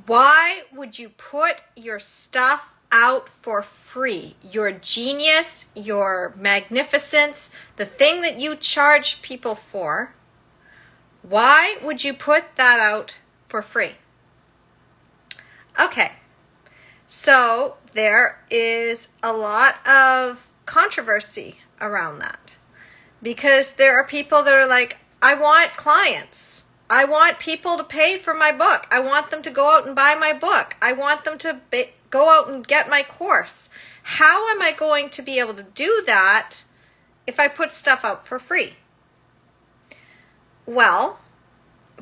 Why would you put your stuff out for free? Your genius, your magnificence, the thing that you charge people for, why would you put that out for free? Okay, so there is a lot of controversy around that because there are people that are like, I want clients. I want people to pay for my book. I want them to go out and buy my book. I want them to go out and get my course. How am I going to be able to do that if I put stuff out for free? Well,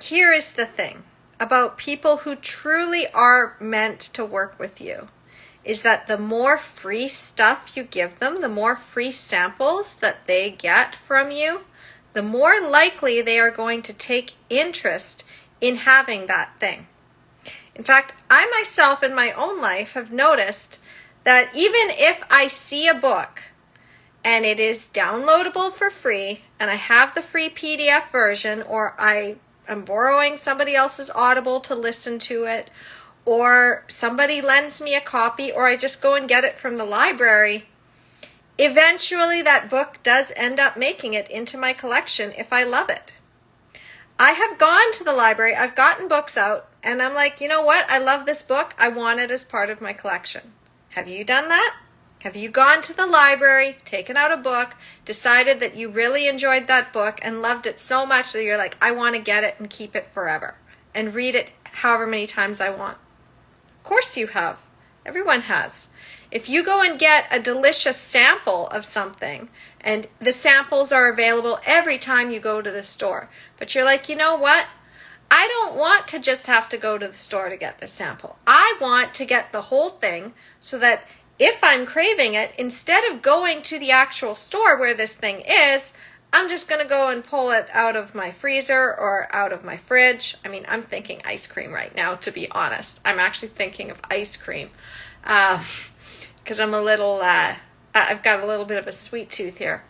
here is the thing about people who truly are meant to work with you, is that the more free stuff you give them, the more free samples that they get from you, the more likely they are going to take interest in having that thing. In fact, I myself in my own life have noticed that even if I see a book and it is downloadable for free and I have the free PDF version, or I am borrowing somebody else's Audible to listen to it, or somebody lends me a copy, or I just go and get it from the library, eventually that book does end up making it into my collection if I love it. I have gone to the library, I've gotten books out, and I'm like, you know what? I love this book. I want it as part of my collection. Have you done that? Have you gone to the library, taken out a book, decided that you really enjoyed that book and loved it so much that you're like, I want to get it and keep it forever and read it however many times I want? Of course you have. Everyone has. If you go and get a delicious sample of something, and the samples are available every time you go to the store, but you're like, you know what? I don't want to just have to go to the store to get the sample. I want to get the whole thing so that if I'm craving it, instead of going to the actual store where this thing is, I'm just going to go and pull it out of my freezer or out of my fridge. I mean, I'm thinking ice cream right now, to be honest. I'm actually thinking of ice cream because I'm a little, I've got a little bit of a sweet tooth here.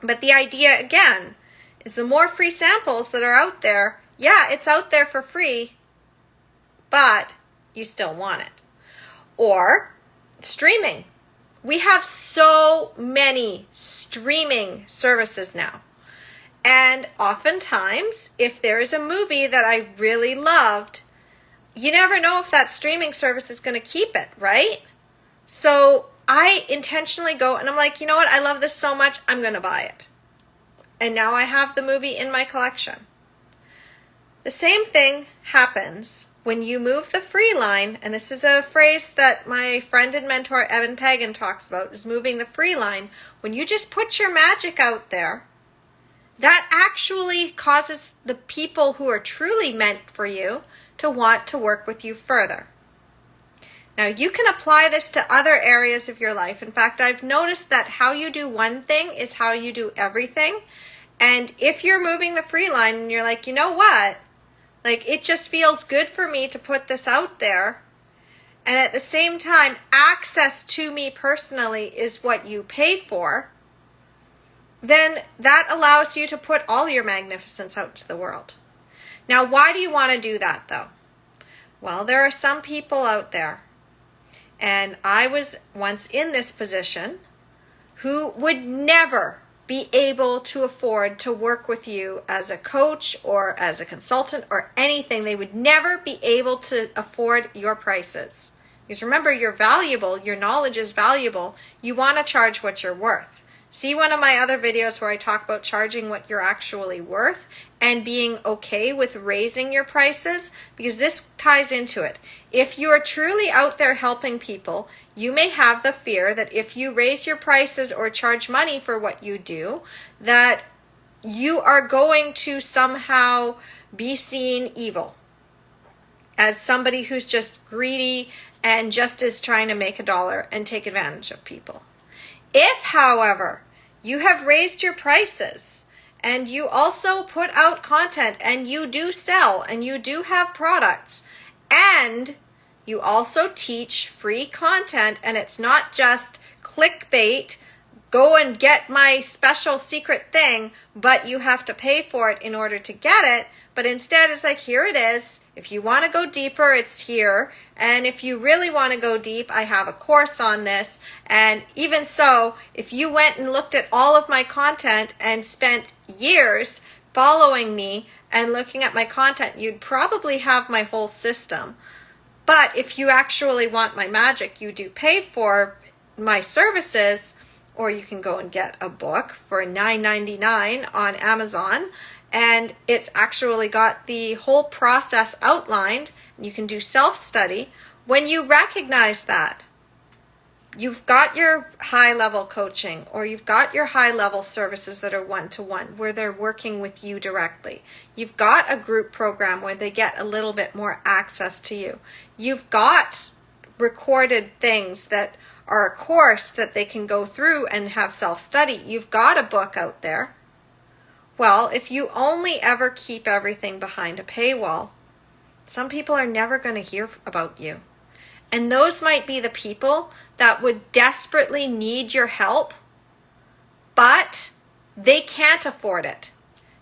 But the idea, again, is the more free samples that are out there, yeah, it's out there for free, but you still want it. Or streaming. We have so many streaming services now. And oftentimes, if there is a movie that I really loved, you never know if that streaming service is going to keep it, right? So I intentionally go and I'm like, you know what? I love this so much, I'm going to buy it. And now I have the movie in my collection. The same thing happens when you move the free line, and this is a phrase that my friend and mentor Evan Pagan talks about, is moving the free line. When you just put your magic out there, that actually causes the people who are truly meant for you to want to work with you further. Now, you can apply this to other areas of your life. In fact, I've noticed that how you do one thing is how you do everything. And if you're moving the free line and you're like, you know what? Like, it just feels good for me to put this out there. And at the same time, access to me personally is what you pay for. Then that allows you to put all your magnificence out to the world. Now, why do you want to do that, though? Well, there are some people out there, and I was once in this position, who would never be able to afford to work with you as a coach or as a consultant or anything. They would never be able to afford your prices. Because remember, you're valuable. Your knowledge is valuable. You want to charge what you're worth. See one of my other videos where I talk about charging what you're actually worth and being okay with raising your prices, because this ties into it. If you are truly out there helping people, you may have the fear that if you raise your prices or charge money for what you do, that you are going to somehow be seen evil as somebody who's just greedy and just is trying to make a dollar and take advantage of people. If, however, you have raised your prices and you also put out content and you do sell and you do have products and you also teach free content, and it's not just clickbait, go and get my special secret thing, but you have to pay for it in order to get it, But instead, it's like, here it is. If you want to go deeper, it's here. And if you really want to go deep, I have a course on this. And even so, if you went and looked at all of my content and spent years following me and looking at my content, you'd probably have my whole system. But if you actually want my magic, you do pay for my services, or you can go and get a book for $9.99 on Amazon. And it's actually got the whole process outlined. You can do self-study. When you recognize that, you've got your high-level coaching, or you've got your high-level services that are one-to-one, where they're working with you directly. You've got a group program where they get a little bit more access to you. You've got recorded things that are a course that they can go through and have self-study. You've got a book out there. Well, if you only ever keep everything behind a paywall, some people are never going to hear about you. And those might be the people that would desperately need your help, but they can't afford it.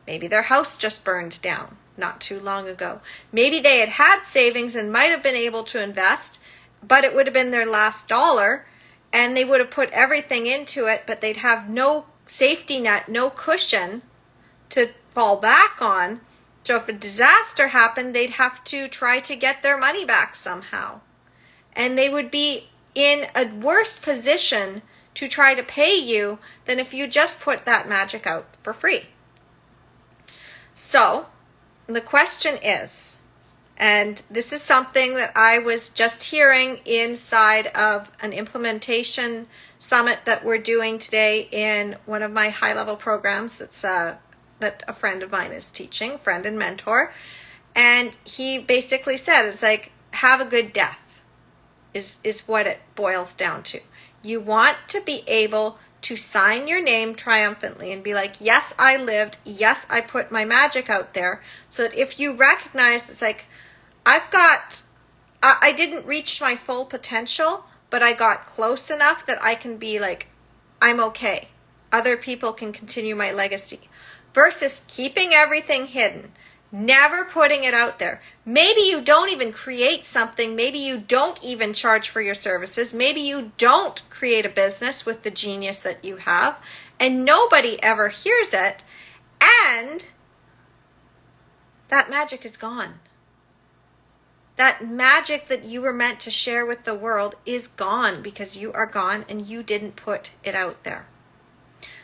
Maybe their house just burned down not too long ago. Maybe they had savings and might have been able to invest, but it would have been their last dollar, and they would have put everything into it, but they'd have no safety net, no cushion to fall back on. So if a disaster happened, they'd have to try to get their money back somehow. And they would be in a worse position to try to pay you than if you just put that magic out for free. So the question is, and this is something that I was just hearing inside of an implementation summit that we're doing today in one of my high-level programs. It's that a friend of mine is teaching, friend and mentor. And he basically said, it's like, have a good death is what it boils down to. You want to be able to sign your name triumphantly and be like, yes, I lived. Yes, I put my magic out there. So that if you recognize, it's like, I didn't reach my full potential, but I got close enough that I can be like, I'm okay. Other people can continue my legacy. Versus keeping everything hidden, never putting it out there. Maybe you don't even create something. Maybe you don't even charge for your services. Maybe you don't create a business with the genius that you have, and nobody ever hears it, and that magic is gone. That magic that you were meant to share with the world is gone because you are gone and you didn't put it out there.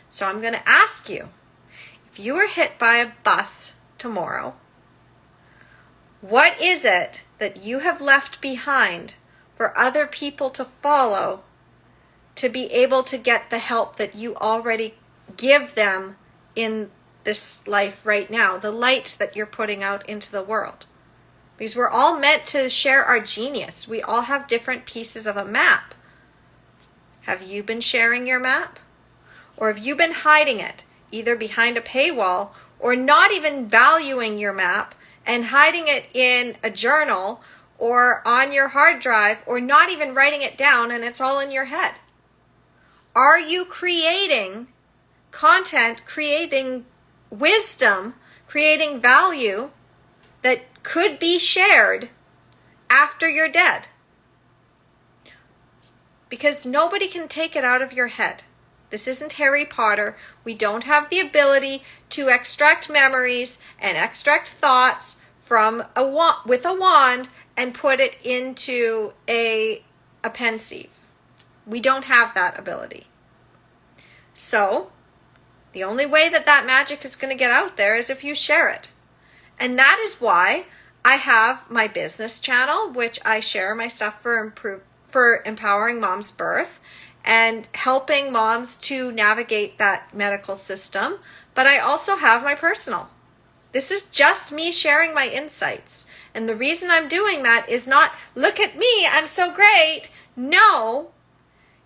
So I'm going to ask you, if you were hit by a bus tomorrow, what is it that you have left behind for other people to follow to be able to get the help that you already give them in this life right now, the light that you're putting out into the world? Because we're all meant to share our genius. We all have different pieces of a map. Have you been sharing your map? Or have you been hiding it, either behind a paywall or not even valuing your map and hiding it in a journal or on your hard drive, or not even writing it down and it's all in your head? Are you creating content, creating wisdom, creating value that could be shared after you're dead? Because nobody can take it out of your head. This isn't Harry Potter. We don't have the ability to extract memories and extract thoughts from with a wand and put it into a pensieve. We don't have that ability. So the only way that magic is going to get out there is if you share it. And that is why I have my business channel, which I share my stuff for empowering mom's birth and helping moms to navigate that medical system. But I also have my personal. This is just me sharing my insights. And the reason I'm doing that is not, look at me, I'm so great. No,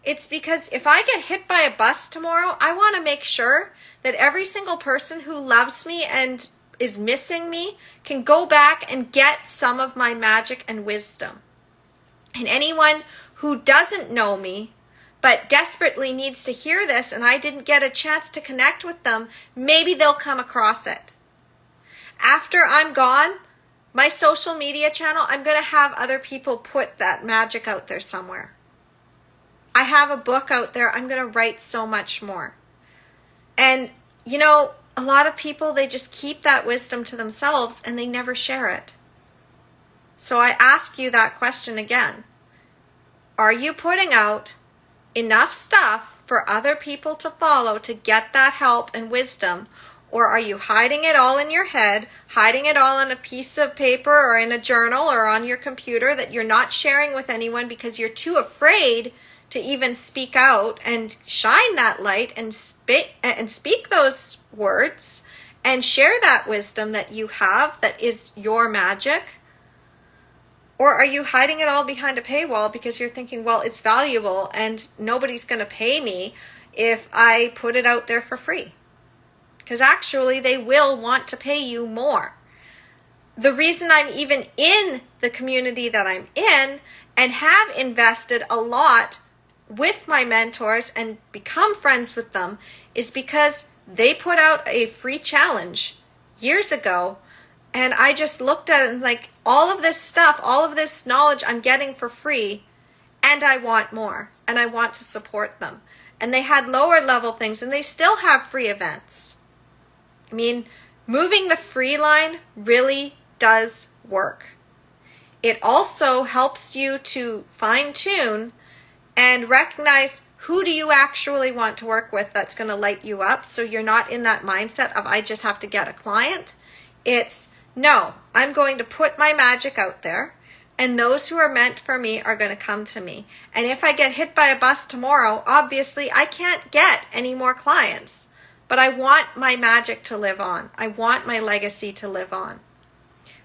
it's because if I get hit by a bus tomorrow, I want to make sure that every single person who loves me and is missing me can go back and get some of my magic and wisdom. And anyone who doesn't know me but desperately needs to hear this and I didn't get a chance to connect with them, maybe they'll come across it. After I'm gone, my social media channel, I'm going to have other people put that magic out there somewhere. I have a book out there. I'm going to write so much more. And, you know, a lot of people, they just keep that wisdom to themselves and they never share it. So I ask you that question again. Are you putting out enough stuff for other people to follow to get that help and wisdom? Or are you hiding it all in your head, hiding it all on a piece of paper or in a journal or on your computer that you're not sharing with anyone because you're too afraid to even speak out and shine that light and speak those words and share that wisdom that you have that is your magic? Or are you hiding it all behind a paywall because you're thinking, well, it's valuable and nobody's going to pay me if I put it out there for free? Because actually they will want to pay you more. The reason I'm even in the community that I'm in and have invested a lot with my mentors and become friends with them is because they put out a free challenge years ago, and I just looked at it and like, all of this stuff, all of this knowledge I'm getting for free, and I want more, and I want to support them. And they had lower level things, and they still have free events. I mean, moving the free line really does work. It also helps you to fine tune and recognize who do you actually want to work with that's going to light you up, so you're not in that mindset of I just have to get a client. It's no, I'm going to put my magic out there, and those who are meant for me are going to come to me. And if I get hit by a bus tomorrow, obviously I can't get any more clients, but I want my magic to live on. I want my legacy to live on.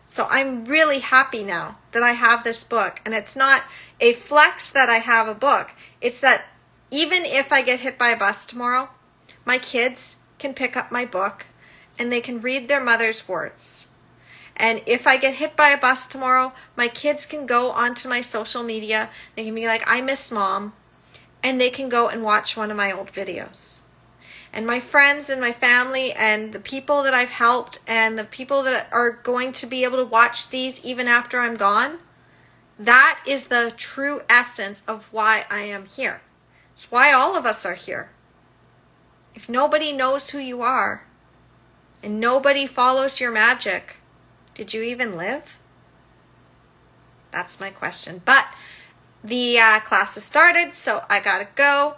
So I'm really happy now that I have this book, and it's not a flex that I have a book. It's that even if I get hit by a bus tomorrow, my kids can pick up my book and they can read their mother's words. And if I get hit by a bus tomorrow, my kids can go onto my social media. They can be like, I miss mom. And they can go and watch one of my old videos. And my friends and my family and the people that I've helped and the people that are going to be able to watch these even after I'm gone, that is the true essence of why I am here. It's why all of us are here. If nobody knows who you are and nobody follows your magic, did you even live? That's my question. But the class has started, so I gotta go.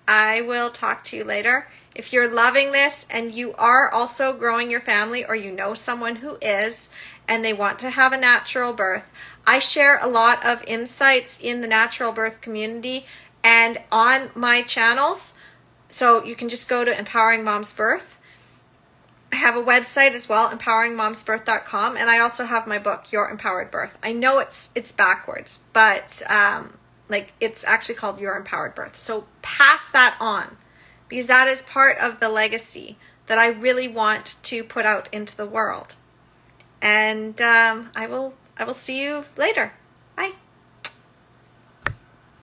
I will talk to you later. If you're loving this and you are also growing your family, or you know someone who is and they want to have a natural birth, I share a lot of insights in the natural birth community and on my channels. So you can just go to Empowering Mom's Birth. I have a website as well, empoweringmomsbirth.com, and I also have my book, Your Empowered Birth. I know it's backwards, but like it's actually called Your Empowered Birth. So pass that on, because that is part of the legacy that I really want to put out into the world. And I will see you later. Bye.